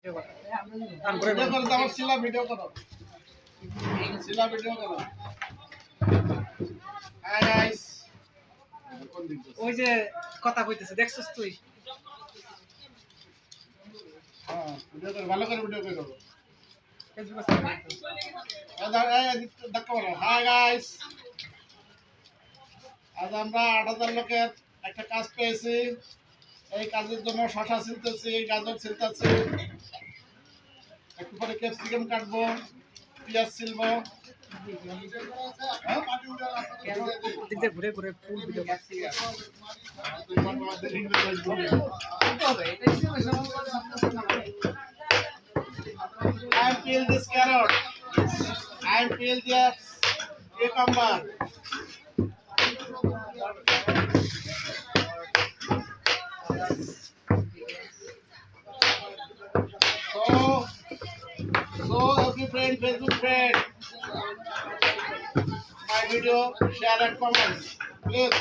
Video করো শিলা video করো hi guys ওই যে কথা কইতেছে দেখছস তুই হ্যাঁ ভিডিও করো ভালো করে ভিডিও করো হাই গাইস আজ আমরা ৮০০০ লোকের একটা কাজ পেয়েছি এই কাজের জন্য শশা ছিলতেছি গাজর ছিলতেছি একটু পরে ক্যাপসিকাম কাটবো পেঁয়াজ ছিলবো ঘুরে ঘুরে full video I peel this carrot. I peel this cucumber. So every friend, Facebook friend, my video, share and comment, please.